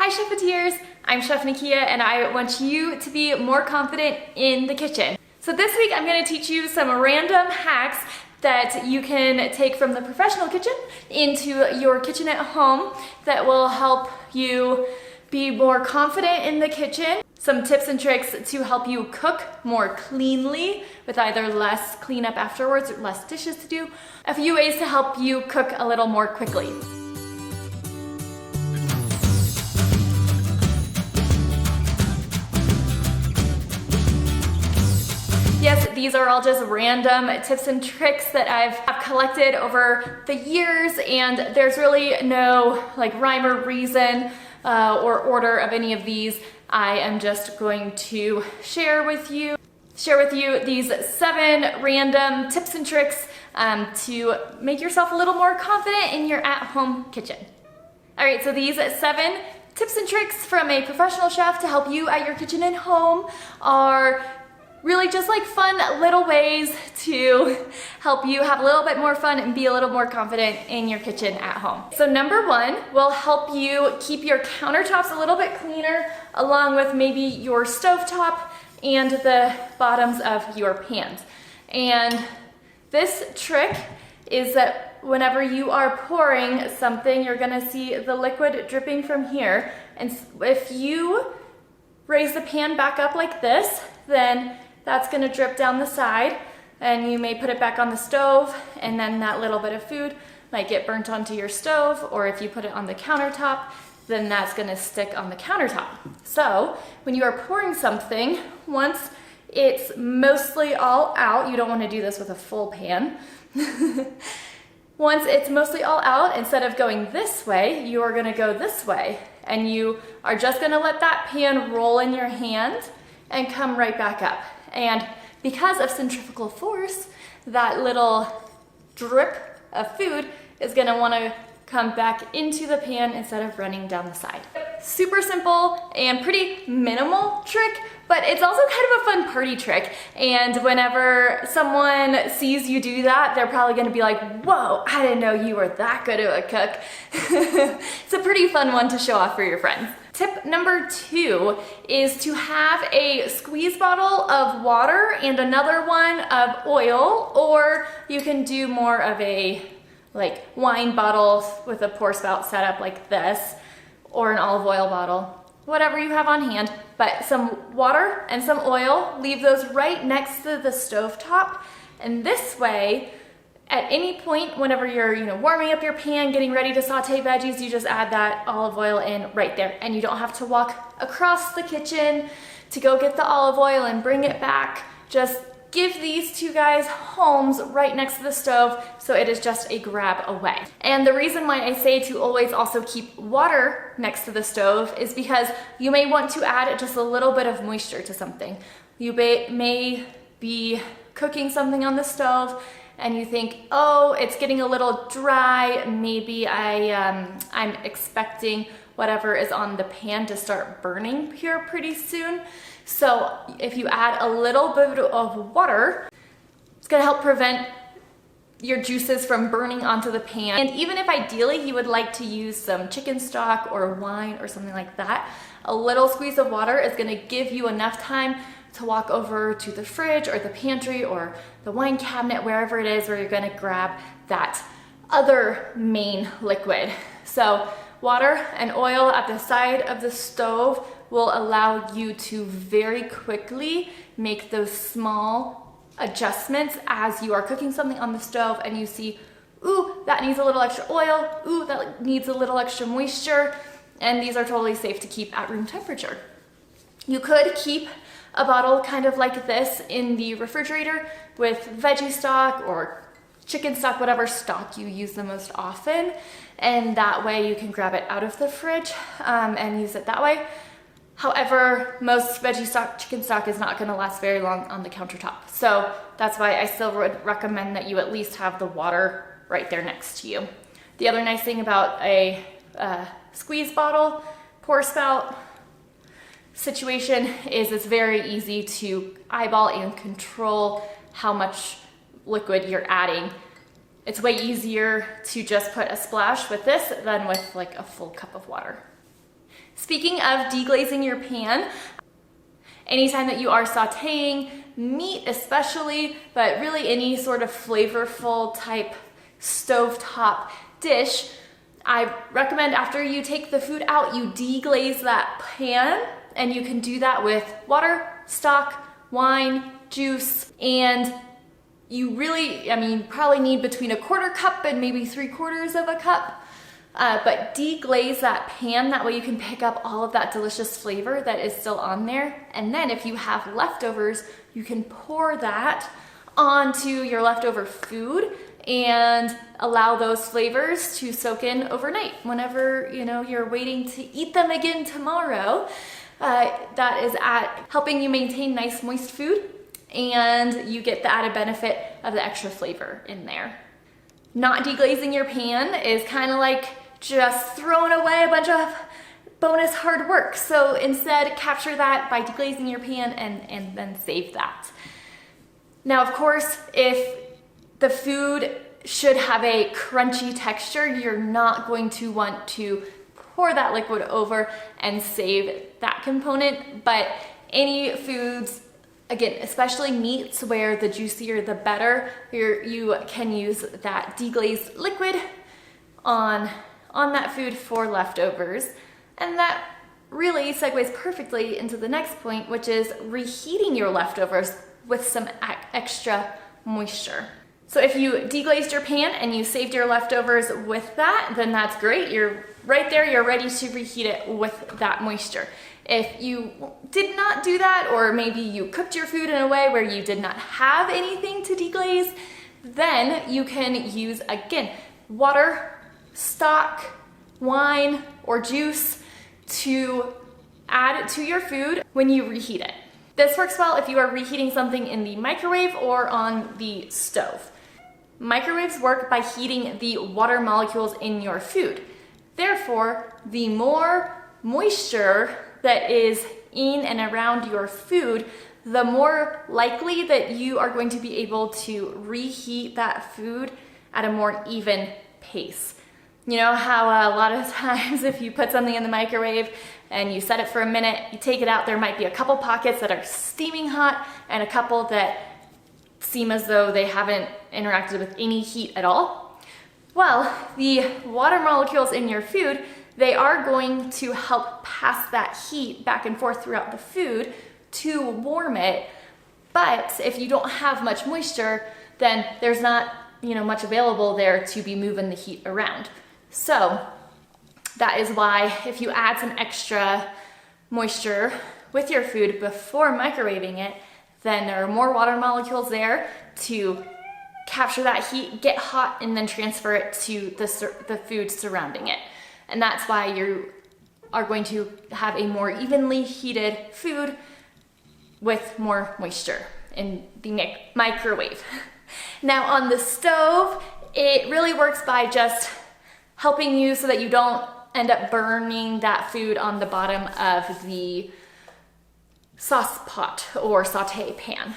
Hi Chefeteers, I'm Chef Nakia and I want you to be more confident in the kitchen. So this week I'm going to teach you some random hacks that you can take from the professional kitchen into your kitchen at home that will help you be more confident in the kitchen. Some tips and tricks to help you cook more cleanly with either less cleanup afterwards or less dishes to do. A few ways to help you cook a little more quickly. Yes, these are all just random tips and tricks that I've collected over the years, and there's really no rhyme or reason or order of any of these. I am just going to share with you these 7 random tips and tricks to make yourself a little more confident in your at-home kitchen. All right, so these 7 tips and tricks from a professional chef to help you at your kitchen and home are really just fun little ways to help you have a little bit more fun and be a little more confident in your kitchen at home. So number 1 will help you keep your countertops a little bit cleaner, along with maybe your stovetop and the bottoms of your pans. And this trick is that whenever you are pouring something, you're gonna see the liquid dripping from here. And if you raise the pan back up like this, then that's gonna drip down the side, and you may put it back on the stove, and then that little bit of food might get burnt onto your stove, or if you put it on the countertop, then that's gonna stick on the countertop. So when you are pouring something, once it's mostly all out, you don't wanna do this with a full pan. Once it's mostly all out, instead of going this way, you are gonna go this way, and you are just gonna let that pan roll in your hand and come right back up. And because of centrifugal force, that little drip of food is gonna wanna come back into the pan instead of running down the side. Super simple and pretty minimal trick, but it's also kind of a fun party trick. And whenever someone sees you do that, they're probably gonna be like, whoa, I didn't know you were that good of a cook. It's a pretty fun one to show off for your friends. Tip number 2 is to have a squeeze bottle of water and another one of oil, or you can do more of a wine bottle with a pour spout setup like this, or an olive oil bottle, whatever you have on hand. But some water and some oil, leave those right next to the stovetop, and this way, at any point, whenever you're warming up your pan, getting ready to saute veggies, you just add that olive oil in right there, and you don't have to walk across the kitchen to go get the olive oil and bring it back. Just give these 2 guys homes right next to the stove, so it is just a grab away. And the reason why I say to always also keep water next to the stove is because you may want to add just a little bit of moisture to something. You may be cooking something on the stove and you think, oh, it's getting a little dry, maybe I'm expecting whatever is on the pan to start burning here pretty soon. So if you add a little bit of water, it's gonna help prevent your juices from burning onto the pan. And even if ideally you would like to use some chicken stock or wine or something like that, a little squeeze of water is gonna give you enough time to walk over to the fridge or the pantry or the wine cabinet, wherever it is where you're gonna grab that other main liquid. So water and oil at the side of the stove will allow you to very quickly make those small adjustments as you are cooking something on the stove and you see, ooh, that needs a little extra oil, ooh, that needs a little extra moisture, and these are totally safe to keep at room temperature. You could keep a bottle kind of like this in the refrigerator with veggie stock or chicken stock, whatever stock you use the most often, and that way you can grab it out of the fridge and use it that way. However, most veggie stock, chicken stock is not gonna last very long on the countertop. So that's why I still would recommend that you at least have the water right there next to you. The other nice thing about a squeeze bottle, pour spout situation is it's very easy to eyeball and control how much liquid you're adding. It's way easier to just put a splash with this than with a full cup of water. Speaking of deglazing your pan, anytime that you are sauteing meat especially, but really any sort of flavorful type stovetop dish, I recommend after you take the food out, you deglaze that pan, and you can do that with water, stock, wine, juice, and you really, probably need between 1/4 cup and maybe 3/4 of a cup. But deglaze that pan, that way you can pick up all of that delicious flavor that is still on there. And then if you have leftovers, you can pour that onto your leftover food and allow those flavors to soak in overnight. Whenever you're waiting to eat them again tomorrow, that is helping you maintain nice moist food, and you get the added benefit of the extra flavor in there. Not deglazing your pan is kind of like just throwing away a bunch of bonus hard work. So instead, capture that by deglazing your pan and then save that. Now, of course, if the food should have a crunchy texture, you're not going to want to pour that liquid over and save that component. But any foods, again, especially meats where the juicier the better, you can use that deglazed liquid on that food for leftovers. And that really segues perfectly into the next point, which is reheating your leftovers with some extra moisture. So if you deglazed your pan and you saved your leftovers with that, then that's great. You're right there, you're ready to reheat it with that moisture. If you did not do that, or maybe you cooked your food in a way where you did not have anything to deglaze, then you can use, again, water, stock, wine, or juice to add to your food when you reheat it. This works well if you are reheating something in the microwave or on the stove. Microwaves work by heating the water molecules in your food. Therefore, the more moisture that is in and around your food, the more likely that you are going to be able to reheat that food at a more even pace. You know how a lot of times if you put something in the microwave and you set it for a minute, you take it out, there might be a couple pockets that are steaming hot and a couple that seem as though they haven't interacted with any heat at all. Well, the water molecules in your food, they are going to help pass that heat back and forth throughout the food to warm it. But if you don't have much moisture, then there's not, much available there to be moving the heat around. So that is why if you add some extra moisture with your food before microwaving it, then there are more water molecules there to capture that heat, get hot, and then transfer it to the food surrounding it. And that's why you are going to have a more evenly heated food with more moisture in the microwave. Now on the stove, it really works by just helping you so that you don't end up burning that food on the bottom of the sauce pot or saute pan.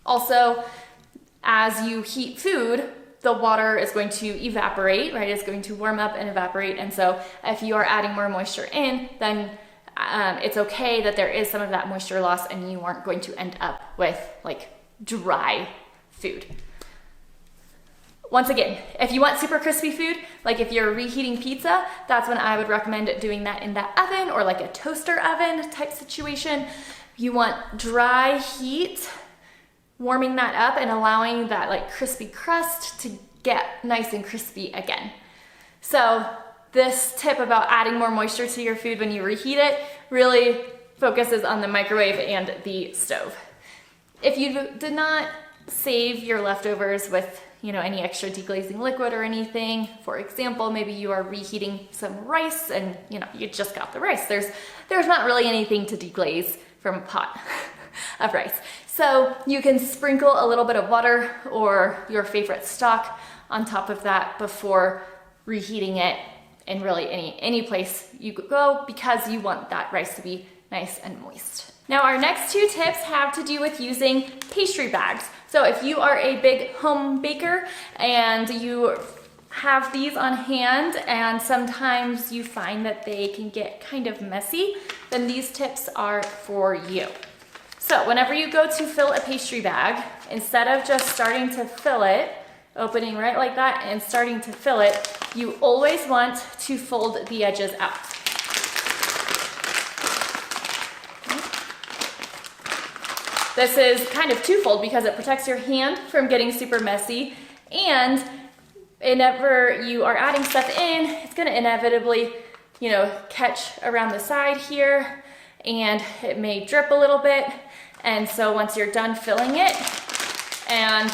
Also, as you heat food, the water is going to evaporate, right? It's going to warm up and evaporate. And so if you are adding more moisture in, then it's okay that there is some of that moisture loss and you aren't going to end up with like dry food. Once again, if you want super crispy food, like if you're reheating pizza, that's when I would recommend doing that in the oven or like a toaster oven type situation. You want dry heat, warming that up and allowing that like crispy crust to get nice and crispy again. So this tip about adding more moisture to your food when you reheat it really focuses on the microwave and the stove. If you did not save your leftovers with any extra deglazing liquid or anything, for example, maybe you are reheating some rice and you just got the rice. There's not really anything to deglaze from a pot of rice. So you can sprinkle a little bit of water or your favorite stock on top of that before reheating it in really any place you go, because you want that rice to be nice and moist. Now our next two tips have to do with using pastry bags. So if you are a big home baker and you have these on hand and sometimes you find that they can get kind of messy, then these tips are for you. So whenever you go to fill a pastry bag, instead of just starting to fill it, opening right like that and starting to fill it, you always want to fold the edges out. This is kind of twofold because it protects your hand from getting super messy, and whenever you are adding stuff in, it's going to inevitably, catch around the side here, and it may drip a little bit. And so once you're done filling it and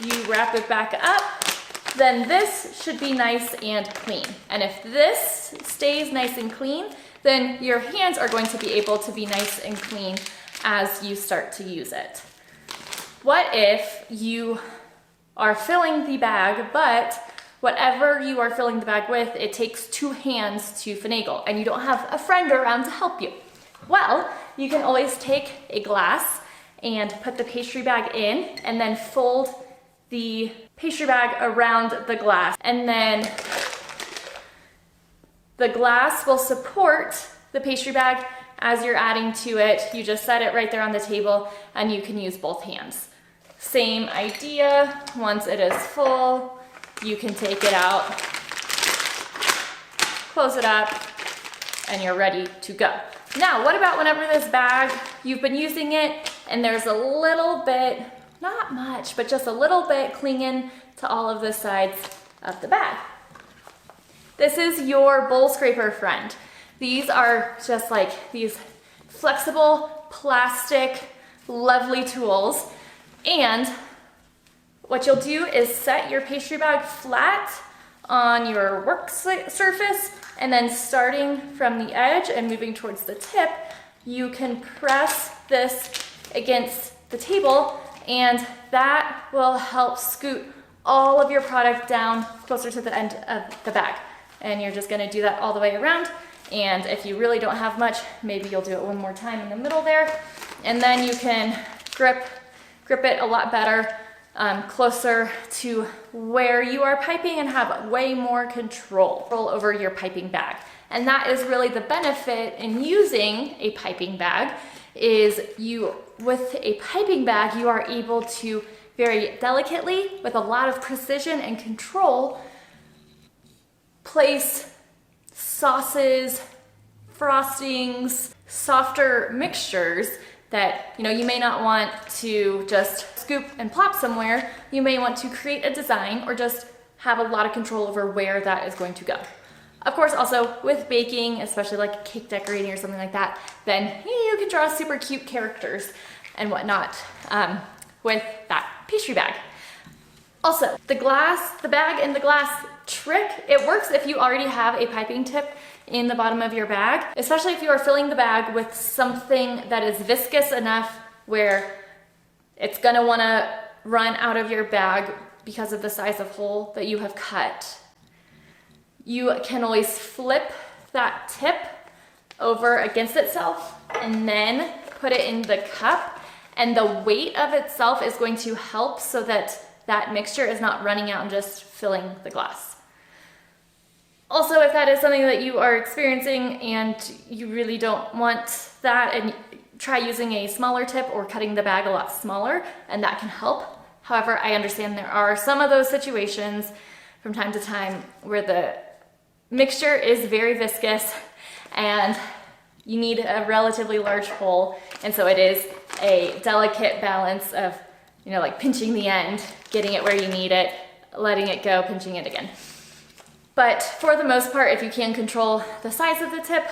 you wrap it back up, then this should be nice and clean. And if this stays nice and clean, then your hands are going to be able to be nice and clean as you start to use it. What if you are filling the bag, but whatever you are filling the bag with, it takes two hands to finagle and you don't have a friend around to help you? Well, you can always take a glass and put the pastry bag in and then fold the pastry bag around the glass, and then the glass will support the pastry bag as you're adding to it. You just set it right there on the table and you can use both hands. Same idea. Once it is full, you can take it out, close it up, and you're ready to go. Now, what about whenever this bag, you've been using it and there's a little bit, not much, but just a little bit clinging to all of the sides of the bag? This is your bowl scraper friend. These are just like these flexible, plastic, lovely tools. And what you'll do is set your pastry bag flat on your work surface, and then starting from the edge and moving towards the tip, you can press this against the table, and that will help scoot all of your product down closer to the end of the bag. And you're just gonna do that all the way around. And if you really don't have much, maybe you'll do it one more time in the middle there. And then you can grip it a lot better, closer to where you are piping, and have way more control over your piping bag. And that is really the benefit in using a piping bag, is with a piping bag, you are able to very delicately, with a lot of precision and control, place sauces, frostings, softer mixtures that you may not want to just scoop and plop somewhere. You may want to create a design or just have a lot of control over where that is going to go. Of course, also with baking, especially like cake decorating or something like that, then you can draw super cute characters and whatnot with that pastry bag. Also, the bag and the glass trick, it works if you already have a piping tip in the bottom of your bag, especially if you are filling the bag with something that is viscous enough where it's gonna wanna run out of your bag because of the size of hole that you have cut. You can always flip that tip over against itself and then put it in the cup, and the weight of itself is going to help so that that mixture is not running out and just filling the glass. Also, if that is something that you are experiencing and you really don't want that, and try using a smaller tip or cutting the bag a lot smaller, and that can help. However, I understand there are some of those situations from time to time where the mixture is very viscous and you need a relatively large hole, and so it is a delicate balance of, like pinching the end, getting it where you need it, letting it go, pinching it again. But for the most part, if you can control the size of the tip,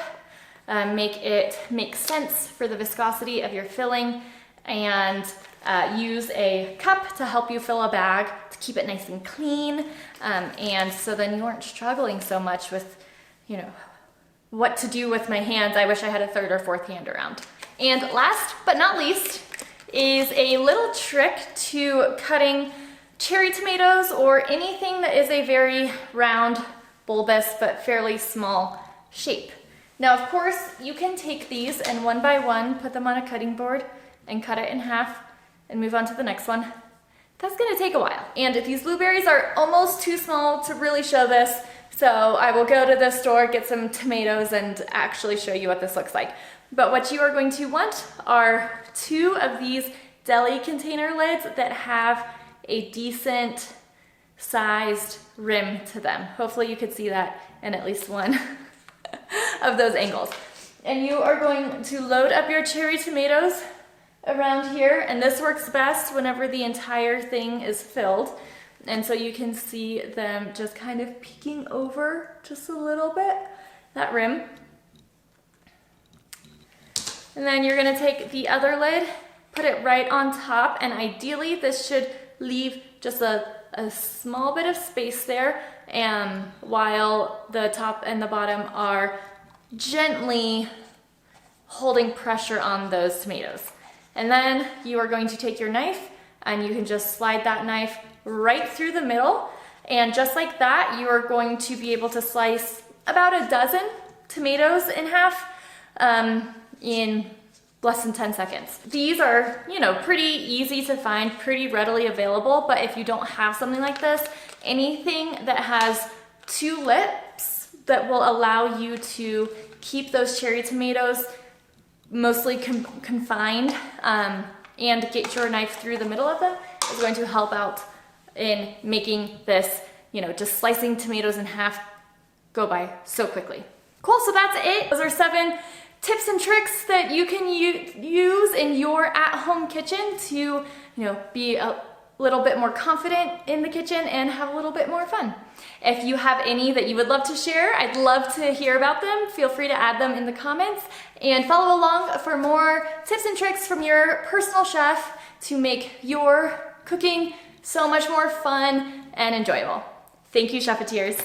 make it make sense for the viscosity of your filling, and use a cup to help you fill a bag to keep it nice and clean, and so then you aren't struggling so much with, what to do with my hands. I wish I had a third or fourth hand around. And last but not least is a little trick to cutting cherry tomatoes or anything that is a very round, bulbous, but fairly small shape. Now, of course, you can take these and one by one put them on a cutting board and cut it in half and move on to the next one. That's gonna take a while. And these blueberries are almost too small to really show this, so I will go to the store, get some tomatoes, and actually show you what this looks like. But what you are going to want are 2 of these deli container lids that have a decent sized rim to them. Hopefully you could see that in at least one of those angles. And you are going to load up your cherry tomatoes around here, and this works best whenever the entire thing is filled. And so you can see them just kind of peeking over just a little bit, that rim. And then you're gonna take the other lid, put it right on top, and ideally this should leave just a small bit of space there, while the top and the bottom are gently holding pressure on those tomatoes. And then you are going to take your knife and you can just slide that knife right through the middle. And just like that, you are going to be able to slice about a dozen tomatoes in half in less than 10 seconds. These are, you know, pretty easy to find, pretty readily available, but if you don't have something like this, anything that has 2 lips that will allow you to keep those cherry tomatoes mostly confined and get your knife through the middle of them is going to help out in making this, you know, just slicing tomatoes in half go by so quickly. Cool, so that's it. Those are 7 tips and tricks that you can use in your at-home kitchen to, you know, be a little bit more confident in the kitchen and have a little bit more fun. If you have any that you would love to share, I'd love to hear about them. Feel free to add them in the comments and follow along for more tips and tricks from your personal chef to make your cooking so much more fun and enjoyable. Thank you, Chefeteers.